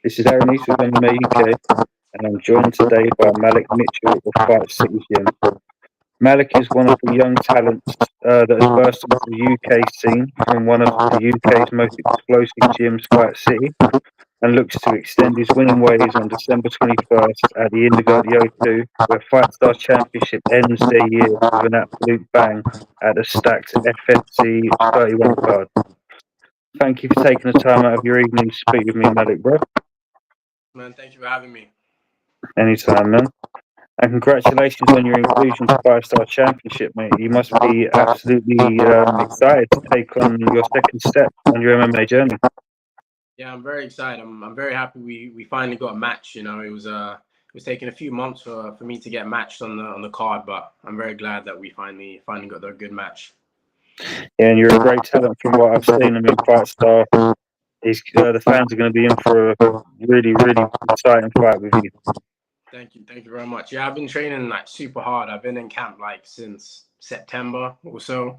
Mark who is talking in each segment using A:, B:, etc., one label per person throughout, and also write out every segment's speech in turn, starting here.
A: This is Aaron East with MMA UK, and I'm joined today by Maliq Mitchell of Fight City Gym. Maliq is one of the young talents that has burst onto the UK scene from one of the UK's most explosive gyms, Fight City, and looks to extend his winning ways on December 21st at the Indigo at the O2, where Fightstar Championship ends their year with an absolute bang at the stacked FFC 31 card. Thank you for taking the time out of your evening to speak with me, Maliq, bro.
B: Man, thank you for having me.
A: Anytime, man. And congratulations on your inclusion to Fightstar Championship, mate. You must be absolutely excited to take on your second step on your MMA journey.
B: Yeah, I'm very excited. I'm very happy we finally got a match. You know, it was taking a few months for me to get matched on the card, but I'm very glad that we finally got a good match.
A: Yeah, and you're a great talent from what I've seen. I mean, Fightstar, the fans are going to be in for a really, really exciting fight with you.
B: Thank you very much. Yeah, I've been training like super hard. I've been in camp like since September or so,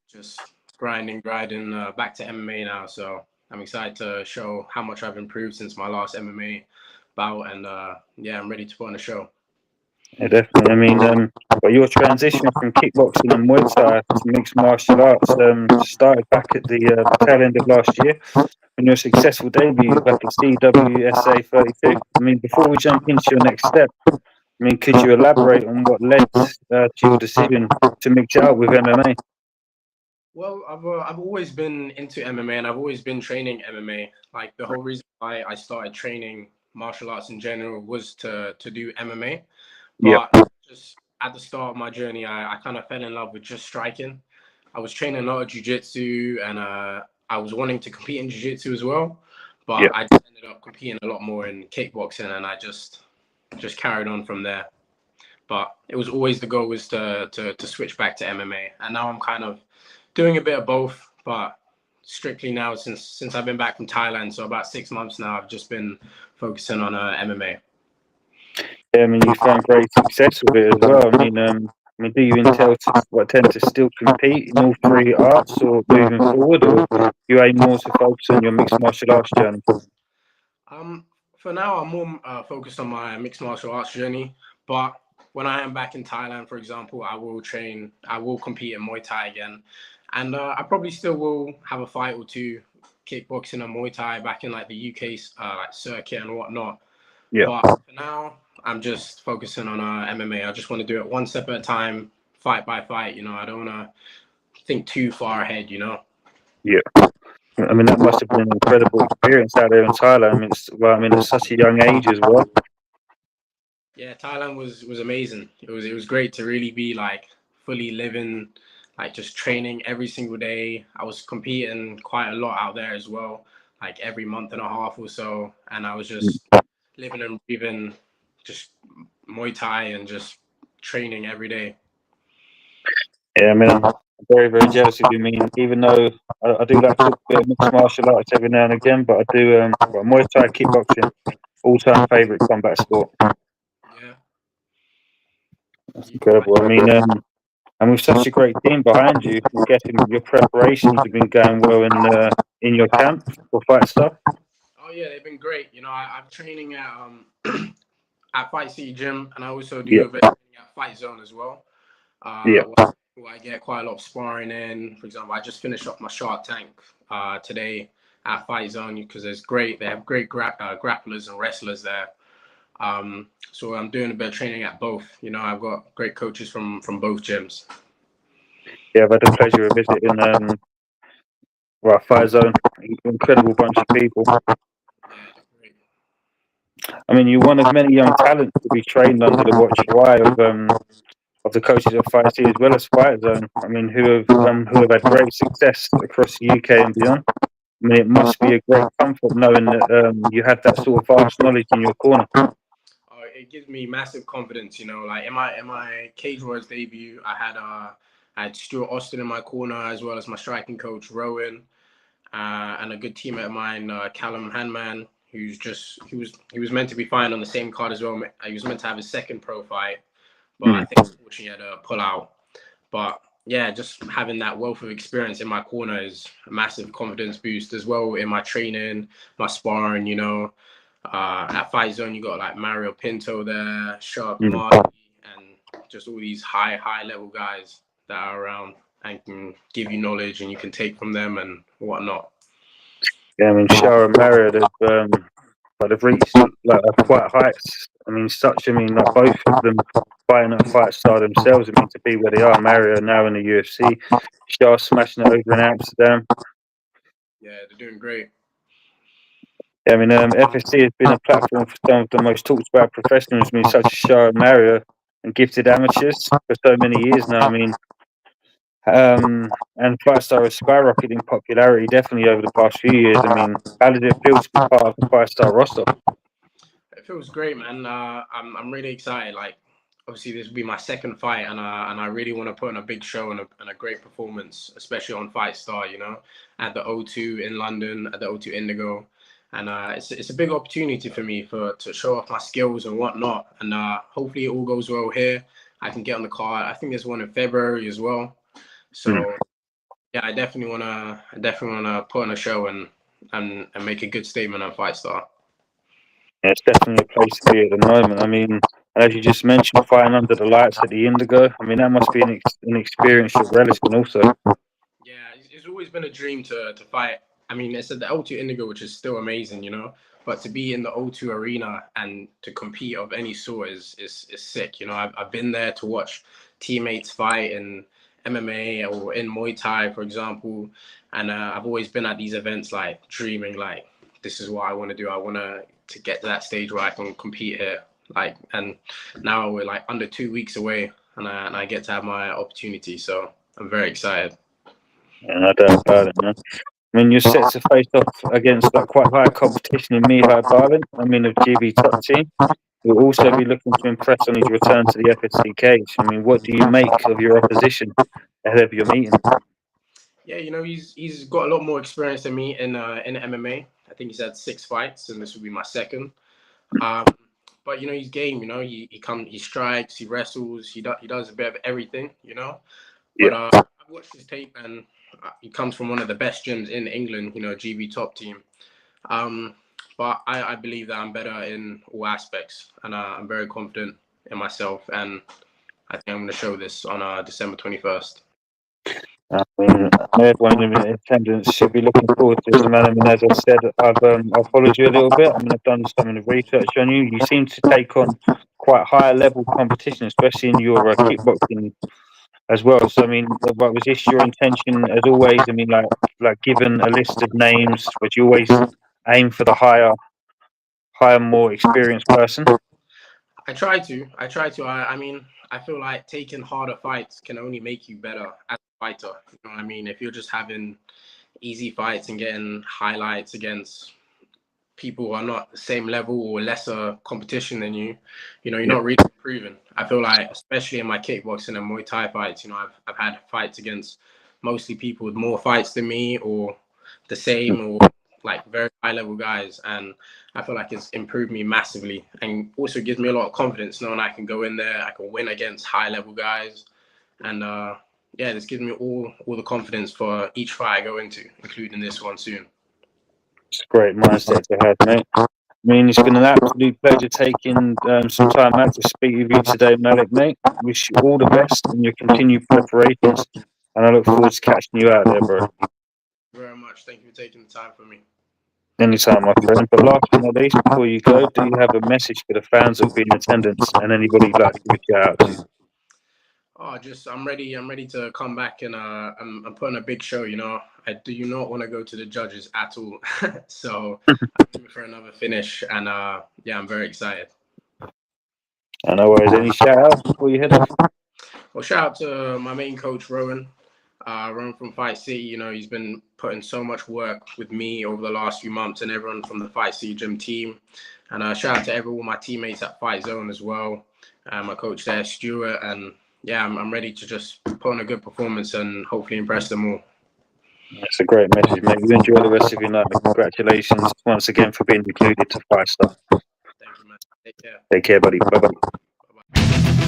B: just grinding, back to MMA now. So I'm excited to show how much I've improved since my last MMA bout, and yeah, I'm ready to put on a show.
A: Yeah, definitely. I mean, but your transition from kickboxing and Muay Thai to mixed martial arts started back at the tail end of last year when your successful debut back at CWSA 32. I mean, before we jump into your next step, I mean, could you elaborate on what led to your decision to mix it up with MMA?
B: Well, I've always been into MMA and I've always been training MMA. Like the whole reason why I started training martial arts in general was to do MMA.
A: Yep.
B: But just at the start of my journey, I kind of fell in love with just striking. I was training a lot of jiu-jitsu and I was wanting to compete in jiu-jitsu as well. But
A: Yep.
B: I just ended up competing a lot more in kickboxing and I just carried on from there. But it was always the goal was to switch back to MMA. And now I'm kind of doing a bit of both, but strictly now since I've been back from Thailand, so about 6 months now, I've just been focusing on MMA.
A: Yeah, I mean, you found great success with it as well. I mean, do you tend to still compete in all three arts, or moving forward, or you aim more to focus on your mixed martial arts journey?
B: Um, for now, I'm more focused on my mixed martial arts journey, but when I am back in Thailand, for example, I will compete in Muay Thai again, and I probably still will have a fight or two kickboxing and Muay Thai back in like the UK like circuit and whatnot.
A: Yeah.
B: But for now, I'm just focusing on MMA. I just want to do it one step at a time, fight by fight. You know, I don't want to think too far ahead. You know.
A: Yeah. I mean, that must have been an incredible experience out there in Thailand. I mean, at such a young age as well.
B: Yeah, Thailand was amazing. It was great to really be like fully living, like just training every single day. I was competing quite a lot out there as well, like every month and a half or so, and I was just living and breathing, just Muay Thai and just training every day.
A: Yeah, I mean, I'm very, very jealous of you. I mean, even though I do like to talk a bit of mixed martial arts every now and again, but I do, well, Muay Thai, kickboxing, all-time favourite combat sport.
B: Yeah,
A: That's
B: you
A: incredible. I mean, and with such a great team behind you, I'm guessing your preparations have been going well in your camp for fight stuff.
B: Oh yeah, they've been great. You know, I'm training at at Fight City Gym, and I also do
A: Yeah,
B: a bit of training at Fight Zone as well.
A: yeah,
B: Where I get quite a lot of sparring in. For example, I just finished off my Shark Tank today at Fight Zone because they have great grapplers and wrestlers there. So I'm doing a bit of training at both. You know, I've got great coaches from both gyms.
A: yeah. I've had the pleasure of visiting, well, Fire Zone, incredible bunch of people.
B: Yeah, great.
A: I mean, you're one of many young talents to be trained under the watchful eye of the coaches of Fight City as well as Fight Zone. I mean, who have had great success across the UK and beyond. I mean, it must be a great comfort knowing that you have that sort of vast knowledge in your corner.
B: It gives me massive confidence. You know, like in my Cage Warriors debut, I had Stuart Austin in my corner as well as my striking coach Rowan. And a good teammate of mine, Callum Hanman, he was meant to be fighting on the same card as well. He was meant to have his second pro fight, but I think unfortunately he had a pull out. But yeah, just having that wealth of experience in my corner is a massive confidence boost as well in my training, my sparring. You know, At Fight Zone, you got like Mario Pinto there, Sharp
A: Mm.
B: Marty, and just all these high level guys that are around and can give you knowledge and you can take from them and whatnot.
A: Yeah, I mean, Shah and Mario, they've reached like quite heights. I mean, like both of them fighting at Fightstar themselves. I mean, to be where they are, Mario now in the UFC, Shah smashing it over in Amsterdam.
B: Yeah, they're doing great.
A: Yeah, I mean, FSC has been a platform for some of the most talked about professionals, I mean, such as Shah and Mario, and gifted amateurs for so many years now. I mean, and Fightstar has skyrocketed in popularity definitely over the past few years. I mean, how did it feel to be part of the Fightstar roster?
B: It feels great, man. I'm really excited. Like, obviously, this will be my second fight, and I really want to put on a big show and a great performance, especially on Fightstar. You know, at the O2 in London, at the O2 Indigo, and it's a big opportunity for me to show off my skills and whatnot. And hopefully, it all goes well here. I can get on the card. I think there's one in February as well. So yeah, I definitely wanna put on a show and make a good statement on Fightstar.
A: Yeah, it's definitely a place to be at the moment. I mean, as you just mentioned, fighting under the lights at the Indigo. I mean, that must be an experience you're relishing also.
B: Yeah, it's always been a dream to fight. I mean, it's at the O2 Indigo, which is still amazing, you know. But to be in the O2 arena and to compete of any sort is sick. You know, I've been there to watch teammates fight in MMA or in Muay Thai, for example, and I've always been at these events like dreaming, like this is what I want to do. I want to get to that stage where I can compete here. Like, and now we're like under 2 weeks away, and I get to have my opportunity. So I'm very excited.
A: And I don't about it, man. I mean, you're set to face off against like quite high competition in Mihai Barlin. I mean, of GB top team. You'll also be looking to impress on his return to the FSC cage. I mean, what do you make of your opposition ahead of your meeting?
B: Yeah, you know, he's got a lot more experience than me in MMA. I think he's had 6 fights, and this will be my second. Um, but you know, he's game. You know, he strikes, he wrestles, he does a bit of everything. You know, but
A: Yeah,
B: I've watched his tape, and he comes from one of the best gyms in England. You know, GB top team. But I believe that I'm better in all aspects, and I'm very confident in myself, and I think I'm going to show this on December 21st.
A: I mean, everyone in attendance should be looking forward to this, man. I mean, as I said, I've followed you a little bit. I mean, I've done some of the research on you. You seem to take on quite higher level competition, especially in your kickboxing as well. So, I mean, what was this your intention as always? I mean, like given a list of names, would you always aim for the higher, more experienced person?
B: I try to. I mean, I feel like taking harder fights can only make you better as a fighter. You know what I mean? If you're just having easy fights and getting highlights against people who are not the same level or lesser competition than you, you know, you're not really improving. I feel like, especially in my kickboxing and Muay Thai fights, you know, I've had fights against mostly people with more fights than me or the same or like very high level guys, and I feel like it's improved me massively and also gives me a lot of confidence knowing I can go in there, I can win against high level guys, and yeah, this gives me all the confidence for each fight I go into, including this one soon.
A: It's a great mindset to have, mate. I mean, it's been an absolute pleasure taking some time out to speak with you today, Maliq, mate. Wish you all the best in your continued preparations, and I look forward to catching you out there, bro.
B: Thank you very much. Thank you for taking the time for me.
A: Anytime, my friend. But last but not least, before you go, do you have a message for the fans that will be in attendance and anybody you'd like to give a shout out to?
B: Oh, just I'm ready. I'm ready to come back and I'm putting a big show. You know, I do not want to go to the judges at all. So I'm aiming for another finish, and yeah, I'm very excited.
A: And no worries. Any shout outs before you head off?
B: Well, shout out to my main coach, Rowan. Rowan from Fight City. You know, he's been putting so much work with me over the last few months, and everyone from the Fight City gym team. And shout out to everyone, my teammates at Fight Zone as well. My coach there, Stuart, and yeah, I'm ready to just put on a good performance and hopefully impress them all.
A: That's a great message, mate. You enjoy the rest of your night. Congratulations once again for being included to Fightstar.
B: Thank you, man. Take care.
A: Take care, buddy. Bye bye.
B: Bye-bye.